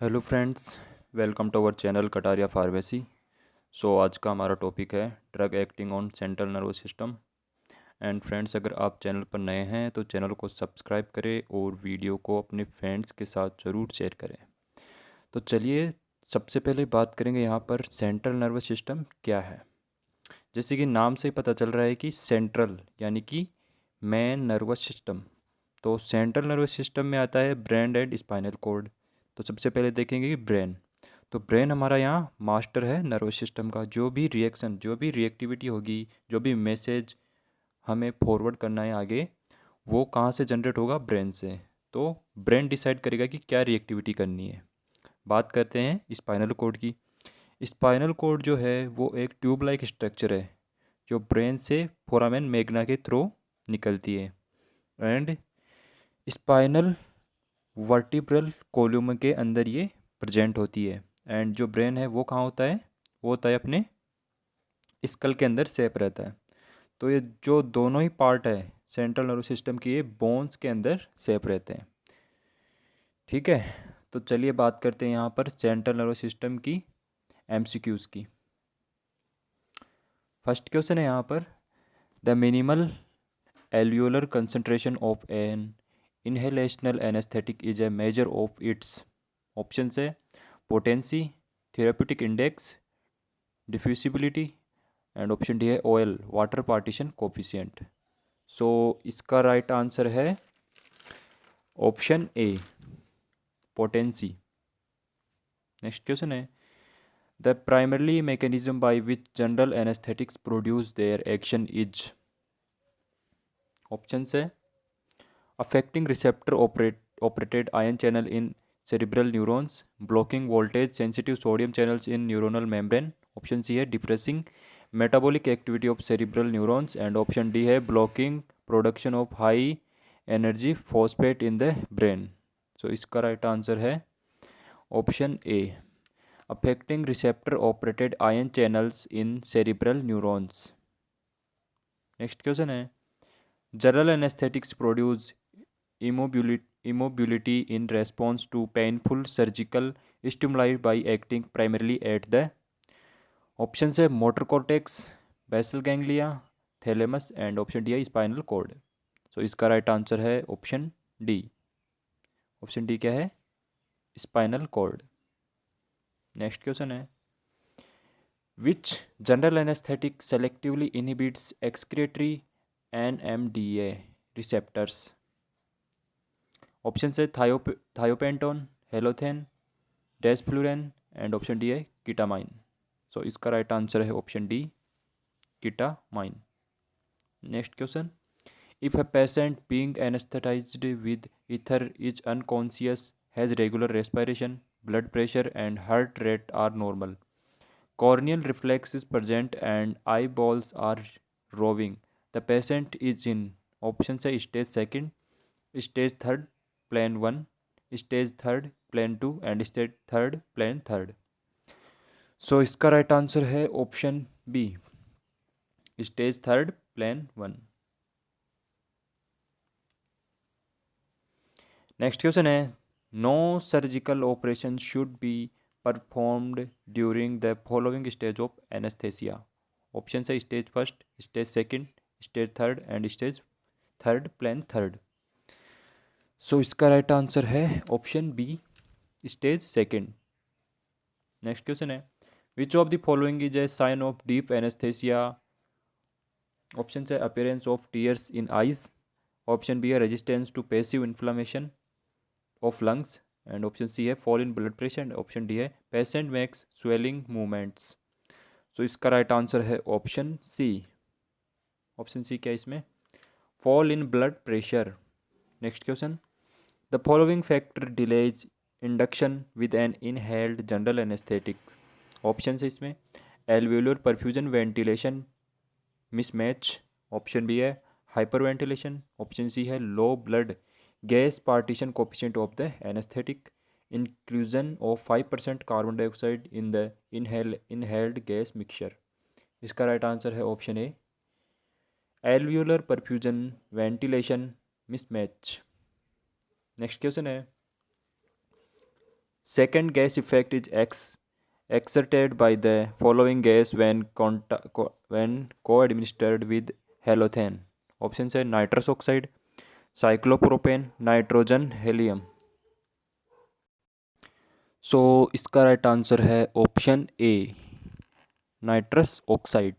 Hello friends, welcome to our channel Kataria pharmacy. आज का हमारा टॉपिक है drug acting on central nervous system. And friends, अगर आप चैनल पर नए हैं तो चैनल को सब्सक्राइब करें और वीडियो को अपने फ्रेंड्स के साथ ज़रूर शेयर करें। तो चलिए, सबसे पहले बात करेंगे यहाँ पर सेंट्रल नर्वस सिस्टम क्या है। जैसे कि नाम से ही पता चल रहा है कि सेंट्रल यानी कि मेन नर्वस सिस्टम। तो सेंट्रल नर्वस सिस्टम में आता है ब्रेन एंड स्पाइनल कॉर्ड। तो सबसे पहले देखेंगे कि ब्रेन। तो ब्रेन हमारा यहाँ मास्टर है नर्वस सिस्टम का। जो भी रिएक्शन, जो भी रिएक्टिविटी होगी, जो भी मैसेज हमें फॉरवर्ड करना है आगे, वो कहाँ से जनरेट होगा? ब्रेन से। तो ब्रेन डिसाइड करेगा कि क्या रिएक्टिविटी करनी है। बात करते हैं स्पाइनल कॉर्ड की। स्पाइनल कॉर्ड जो है वो एक ट्यूब लाइक स्ट्रक्चर है जो ब्रेन से फोरामेन मैग्ना के थ्रू निकलती है। एंड स्पाइनल वर्टिब्रल कॉलम के अंदर ये प्रेजेंट होती है। एंड जो ब्रेन है वो कहाँ होता है? वो होता है अपने स्कल के अंदर सेप रहता है। तो ये जो दोनों ही पार्ट है सेंट्रल नर्वस सिस्टम की, ये बोन्स के अंदर सेप रहते हैं। ठीक है, तो चलिए बात करते हैं यहाँ पर सेंट्रल नर्वस सिस्टम की एमसीक्यूज़ की। फर्स्ट क्वेश्चन है यहाँ पर, the minimal alveolar concentration of an inhalational anesthetic is a measure of its options है potency, therapeutic index, diffusibility and option D है OL water partition coefficient. So इसका right answer है option A, potency. Next question है, the primarily mechanism by which general anesthetics produce their action is। Option है affecting receptor operated ion channel in cerebral neurons, blocking voltage sensitive sodium channels in neuronal membrane। Option C है depressing metabolic activity of cerebral neurons and option D है blocking production of high energy phosphate in the brain। So इसका right answer है option A, affecting receptor operated ion channels in cerebral neurons। Next question है, general anaesthetics produce immobility in response to painful surgical stimuli by acting primarily at the option है motor cortex, basal ganglia, thalamus and option D है spinal cord. So इसका right answer है option D. Option D क्या है? Spinal cord. Next question है, which general anaesthetic selectively inhibits excitatory NMDA receptors. Option है thiopentone, halothane, desflurane and option D है ketamine. So इसका right answer है option D, ketamine. Next question, if a patient being anaesthetised with ether is unconscious, has regular respiration, blood pressure and heart rate are normal, corneal reflex is present and eyeballs are roving, the patient is in option है stage second, stage third, plan one, stage third, plan two and stage third, plan third. So इसका right answer है option B, stage third, plan one. Next question है, no surgical operation should be performed during the following stage of anaesthesia. Option है stage first, stage second, stage third and stage third, plan third. So इसका right answer है option B, stage second. Next question है, which of the following is a sign of deep anaesthesia. Option है appearance of tears in eyes, option B है resistance to passive inflammation of lungs and option C है fall in blood pressure and option D है patient makes swelling movements. So इसका right answer है option C. Option C क्या है इसमें? Fall in blood pressure. Next question, the following factor delays induction with an inhaled general anaesthetic. Option है इसमें alveolar perfusion ventilation mismatch, option B है hyper ventilation, option C है low blood gas partition coefficient of the anaesthetic, inclusion of 5% carbon dioxide in the inhaled gas mixture. इसका right answer है option A, alveolar perfusion ventilation mismatch. Next question है, Second gas effect is exerted by the following gas when when co-administered with halothane. Options है nitrous oxide, cyclopropane, nitrogen, helium. सो इसका right answer है option ए, nitrous oxide.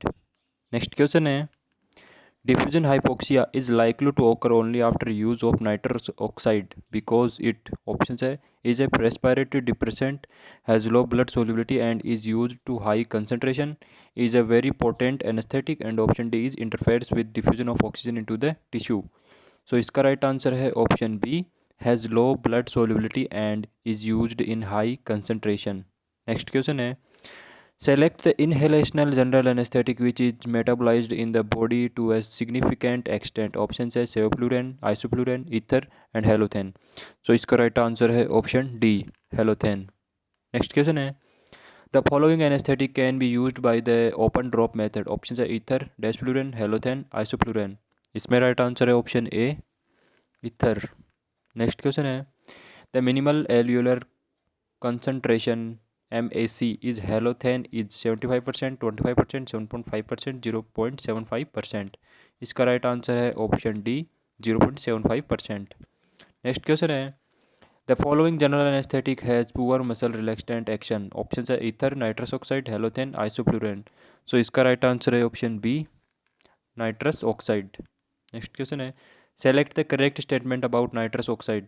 Next question है, diffusion hypoxia is likely to occur only after use of nitrous oxide because it, options है, is a respiratory depressant, has low blood solubility and is used to high concentration, is a very potent anesthetic, and option D is interferes with diffusion of oxygen into the tissue. So इसका right answer है option B, has low blood solubility and is used in high concentration. Next question है, select the inhalational general anesthetic which is metabolized in the body to a significant extent. Options है sevoflurane, isoflurane, ether and halothane. So इसका right answer है option D, halothane. Next question है, the following anesthetic can be used by the open drop method. Options है ether, desflurane, halothane, isoflurane. इसमें right answer है option A, ether. Next question है, the minimal alveolar concentration MAC is halothane is 75%, 25%, 7.5%, 0.75%. इसका right answer है option D, 0.75%. Next question है, the following general anaesthetic has poor muscle relaxant action. Option है ether, nitrous oxide, halothane, isoflurane. So इसका right answer है option B, nitrous oxide. Next question है, select the correct statement about nitrous oxide.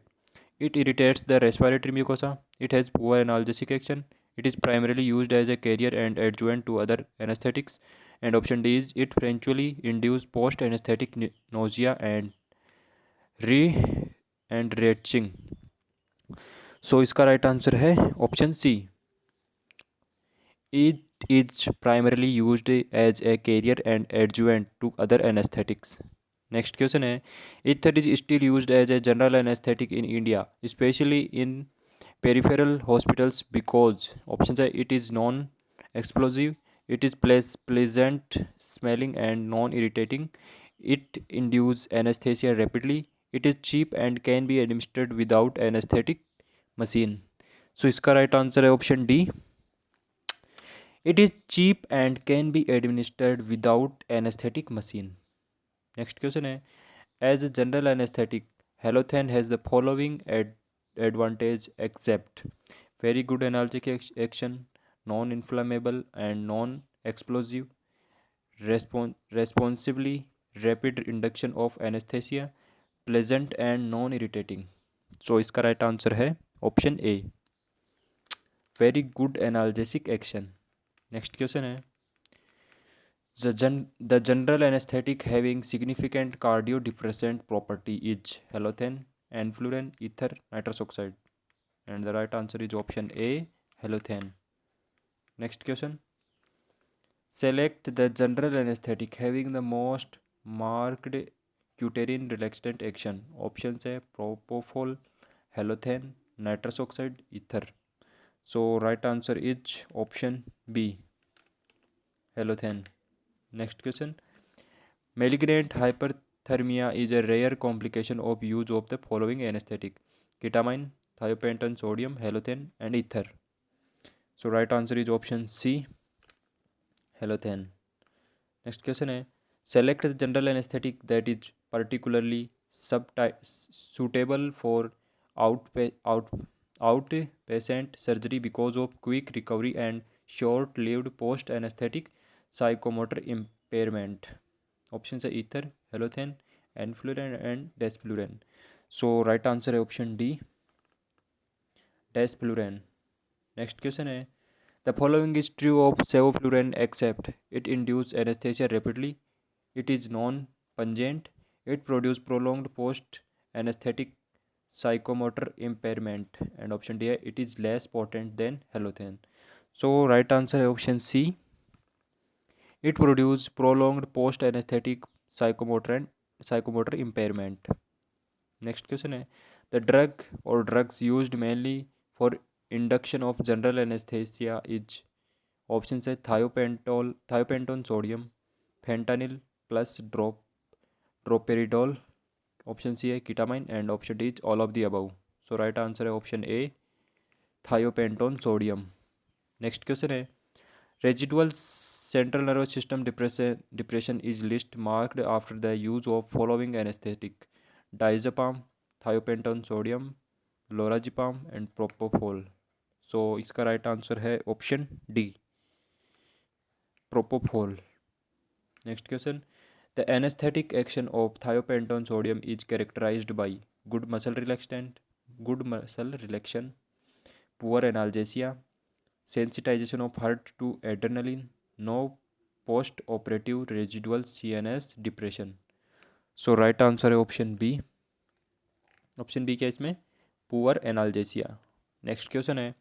It irritates the respiratory mucosa. It has poor analgesic action. It is primarily used as a carrier and adjuvant to other anesthetics. And option D is it eventually induces post-anesthetic nausea re and retching. So इसका right answer है option C, it is primarily used as a carrier and adjuvant to other anesthetics. Next question है, ether is still used as a general anesthetic in India, especially in peripheral hospitals because, options है, it is non-explosive, it is pleasant smelling and non-irritating, it induces anesthesia rapidly, it is cheap and can be administered without anesthetic machine. So इसका right answer है option D, it is cheap and can be administered without anesthetic machine. Next question है, as a general anesthetic, halothane has the following advantage except very good analgesic action, non-inflammable and non-explosive, responsibly rapid induction of anesthesia, pleasant and non-irritating. So इसका right answer है option A, very good analgesic action. Next question है, the general anesthetic having significant cardiodepressant property is halothane, enflurane, ether, nitrous oxide. And the right answer is option A, halothane. Next question, select the general anesthetic having the most marked uterine relaxant action. Options है propofol, halothane, nitrous oxide, ether. So right answer is option B, halothane. Next question, malignant hyperthermia is a rare complication of use of the following anesthetic: ketamine, thiopental sodium, halothane and ether. So right answer is option C, halothane. Next question है, select the general anesthetic that is particularly suitable for outpatient surgery because of quick recovery and short-lived post-anesthetic psychomotor impairment. Options are ether, halothane, enflurane and desflurane. So right answer है option D, desflurane. Next question है, the following is true of sevoflurane except it induces anesthesia rapidly, it is non-pungent, it produces prolonged post-anesthetic psychomotor impairment, and option D है it is less potent than halothane. So right answer है option C, it produces prolonged post-anesthetic psychomotor impairment. Next question है, the drug or drugs used mainly for induction of general anesthesia is, options है thiopentone sodium, fentanyl plus droperidol, option C है ketamine and option D is all of the above. So right answer है option A, thiopentone sodium. Next question है residual central nervous system depression is least marked after the use of following anaesthetic diazepam, thiopentone sodium, lorazepam and propofol. So इसका right answer है option D, propofol. Next question the anaesthetic action of thiopentone sodium is characterised by good muscle relaxation, poor analgesia, sensitization of heart to adrenaline, no post operative residual CNS depression। So right answer है option B. Option B क्या इसमें poor analgesia. Next question है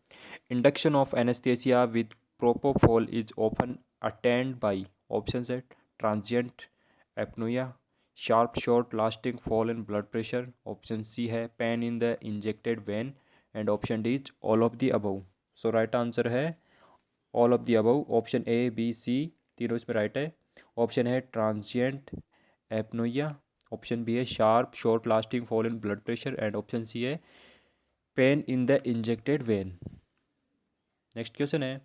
induction of anaesthesia with propofol is often attended by option है transient apnoea, sharp short lasting fall in blood pressure, option C है pain in the injected vein and option D is all of the above. So right answer है all of the above. Option A B C तीनों इसमें right है। Option है transient apnoea, option B है sharp short lasting fall in blood pressure and option C है pain in the injected vein. Next question है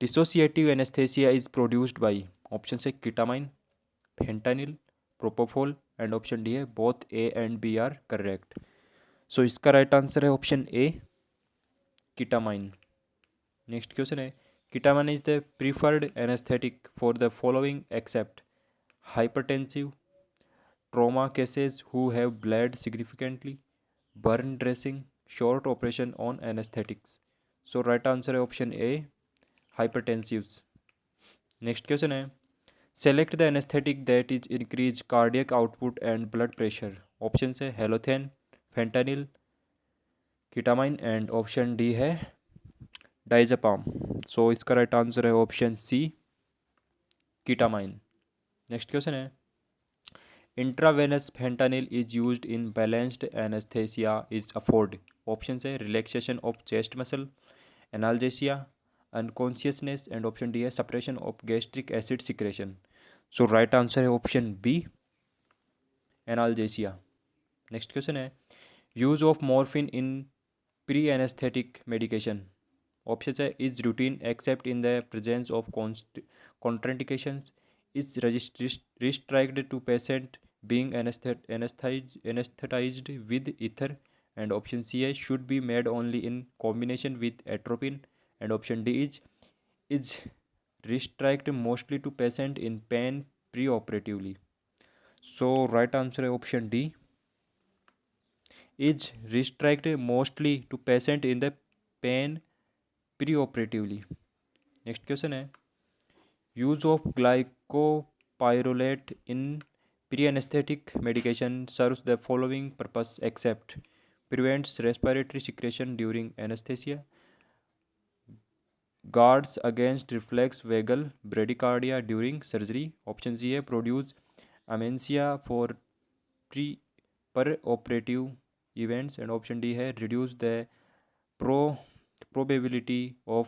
dissociative anaesthesia is produced by option C ketamine, fentanyl, propofol and option D है both A and B are correct. So इसका right answer है option A ketamine. Next question है ketamine is the preferred anaesthetic for the following except hypertensive, trauma cases who have bled significantly, burn dressing, short operation on anesthetics। So right answer है option A hypertensives। Next question है select the anesthetic that is increase cardiac output and blood pressure। options है halothane, fentanyl, ketamine and option D है diazepam. So इसका right answer है option C ketamine. Next question है intravenous fentanyl is used in balanced anaesthesia is afford. Option है relaxation of chest muscle, analgesia, unconsciousness and option D है suppression of gastric acid secretion. So right answer है option B analgesia. Next question है use of morphine in pre anaesthetic medication. Option है is routine accept in the presence of contraindications, is restricted to patient being anesthetized with ether and option C should be made only in combination with atropine and option D is restricted mostly to patient in pain preoperatively। so right answer है option D is restricted mostly to patient in the pain preoperatively। next question है use of glycopyrrolate in pre-anesthetic medication serves the following purpose except prevents respiratory secretion during anesthesia, guards against reflex vagal bradycardia during surgery, option C है produce amencia for per-operative events and option D है reduce the probability of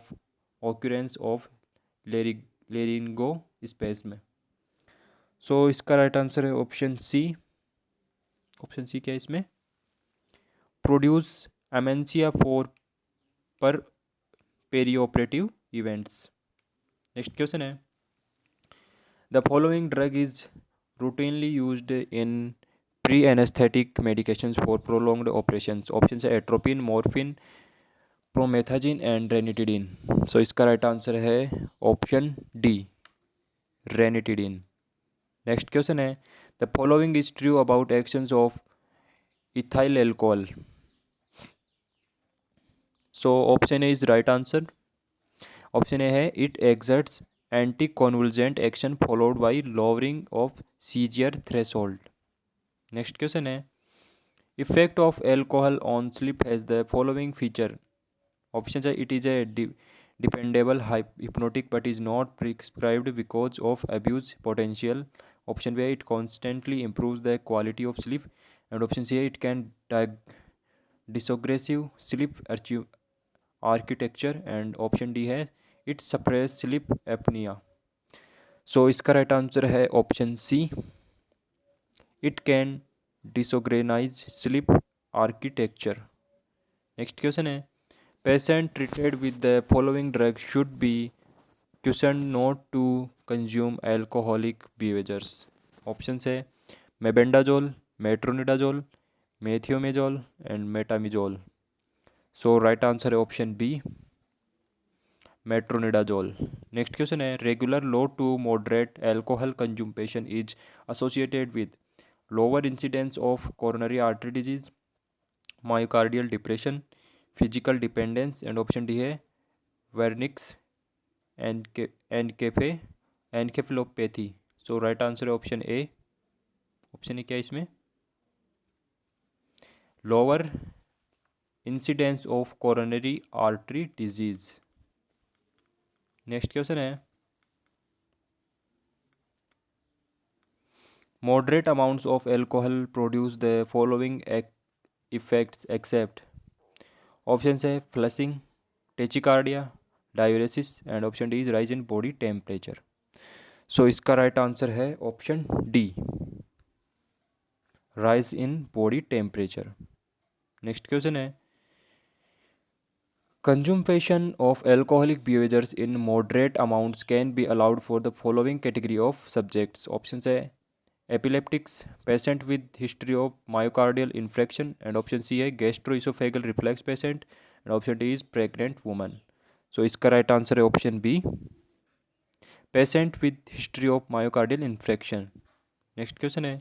occurrence of laryngospasm. So इसका right answer है option C. Option C क्या है इसमें produce amnesia for पर perioperative events. Next question है the following drug is routinely used in pre anaesthetic medications for prolonged operations. Option है atropine, morphine, promethazine and ranitidine. So इसका right answer है option D ranitidine. Next question है the following is true about actions of ethyl alcohol. So option A is right answer. Option A है it exerts anticonvulsant action followed by lowering of seizure threshold. Next question है effect of alcohol on sleep has the following feature. Option है it is a dependable hypnotic but is not prescribed because of abuse potential, option B it constantly improves the quality of sleep and option C it can dissociative sleep architecture and option D है it suppress sleep apnea। So इसका right answer है option C it can disorganise sleep architecture. Next question है Patient treated with the following drug should be cautioned not to consume alcoholic beverages. Options है mebendazole, metronidazole, methimazole and metamizole. So right answer है option B, metronidazole. Next question है regular low to moderate alcohol consumption is associated with lower incidence of coronary artery disease, myocardial depression, physical dependence and option D है Wernicke's encephal encephalopathy. So right answer है option A. Option A क्या है इसमें? Lower incidence of coronary artery disease. Next question है moderate amounts of alcohol produce the following effects except. Option है flushing, tachycardia, diuresis and option D is rise in body temperature. So इसका right answer है option D, rise in body temperature. Next question है consumption of alcoholic beverages in moderate amounts can be allowed for the following category of subjects. Options है epileptics, patient with history of myocardial infarction and option C है gastroesophageal reflux patient and option D is pregnant woman. So इसका right answer है option B, patient with history of myocardial infarction. Next question है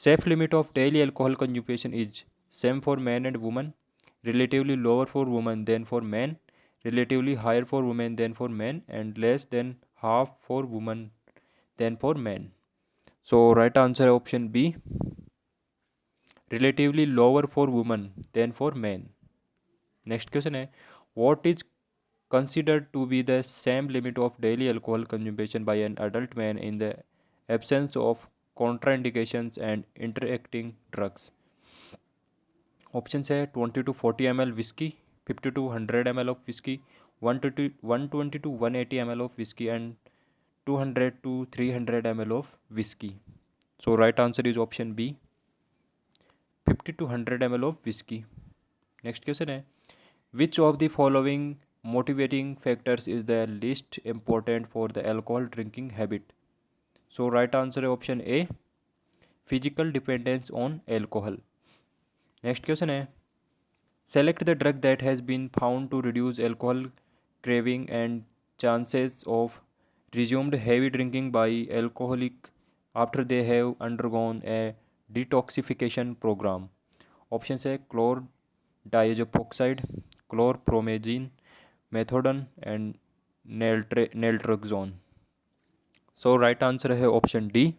safe limit of daily alcohol consumption is same for men and women, relatively lower for women than for men, relatively higher for women than for men and less than half for women than for men. So right answer है option B, relatively lower for women than for men. Next question है what is considered to be the same limit of daily alcohol consumption by an adult man in the absence of contraindications and interacting drugs. Option है 20 to 40 ml whiskey, 50 to 100 ml of whiskey, 120 to 180 ml of whiskey and 200 to 300 ml of whiskey. So right answer is option B, 50 to 100 ml of whiskey. Next question है which of the following motivating factors is the least important for the alcohol drinking habit. So right answer है option A, physical dependence on alcohol. Next question है select the drug that has been found to reduce alcohol craving and chances of resumed heavy drinking by alcoholic after they have undergone a detoxification programme. Option है chlordiazepoxide, chlorpromazine, methadone and naltrexone. So right answer है option D,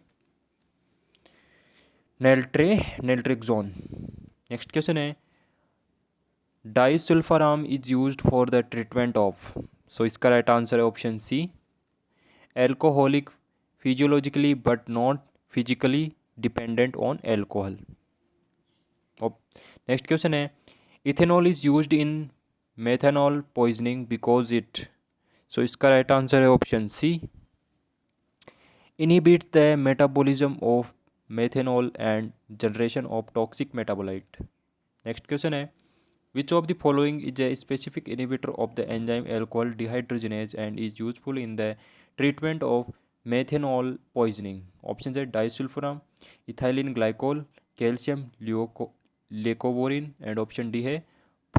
naltrexone. Next question है disulfiram is used for the treatment of. So इसका right answer है option C, alcoholic physiologically but not physically dependent on alcohol. Next question है ethanol is used in methanol poisoning because it. So इसका right answer है option C, inhibits the metabolism of methanol and generation of toxic metabolite. Next question है which of the following is a specific inhibitor of the enzyme alcohol dehydrogenase and is useful in the treatment of methanol poisoning. Options है disulfiram, ethylene glycol, calcium leucovorin and option D है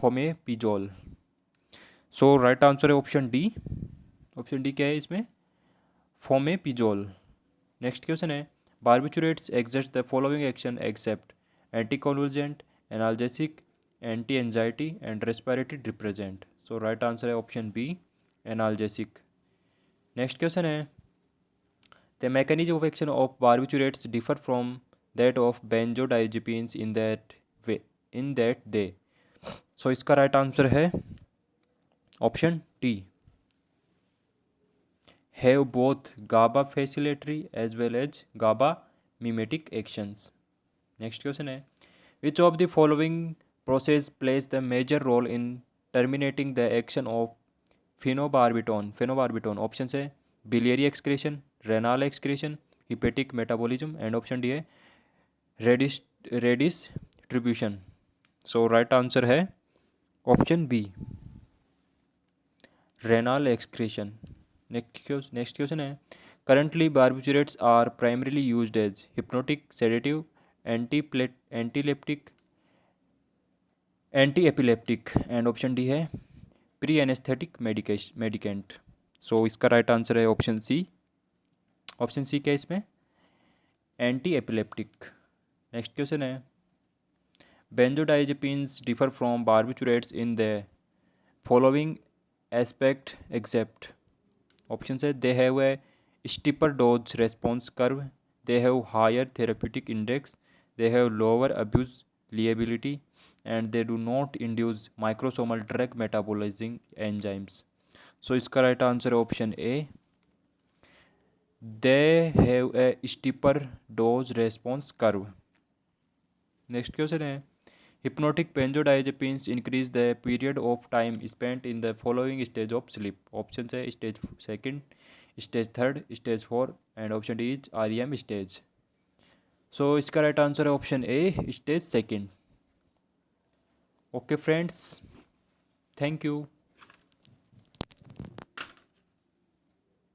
fomepizole. So right answer है option D. Option D क्या है इसमें? fomepizole. Next question है barbiturates exert the following action except anticonvulsant, analgesic, anti anxiety and respiratory depressant. So right answer है option B, analgesic. Next question है the mechanism of action of barbiturates differ from that of benzodiazepines in that they. So इसका right answer है option T, have both GABA facilitatory as well as GABA mimetic actions. Next question है which of the following process plays the major role in terminating the action of phenobarbital. Options है biliary excretion, renal excretion, hepatic metabolism and option D है redistribution. So right answer है option B, renal excretion. Next question है, currently barbiturates are primarily used as hypnotic, sedative, analeptic, anti epileptic and option D है pre anesthetic medicament. So इसका right answer है option C. Option C क्या है इसमें, anti epileptic. Next question है, benzodiazepines differ from barbiturates in the following aspect except. Option है, they have a steeper dose response curve, they have higher therapeutic index, they have lower abuse liability, and they do not induce microsomal drug metabolizing enzymes. So इसका right answer है option A, they have a steeper dose response curve. Next question है, hypnotic benzodiazepines increase the period of time spent in the following stage of sleep. Option है stage second, stage third, stage four and option D is REM stage. So इसका right answer है option A, stage second. Okay friends, thank you.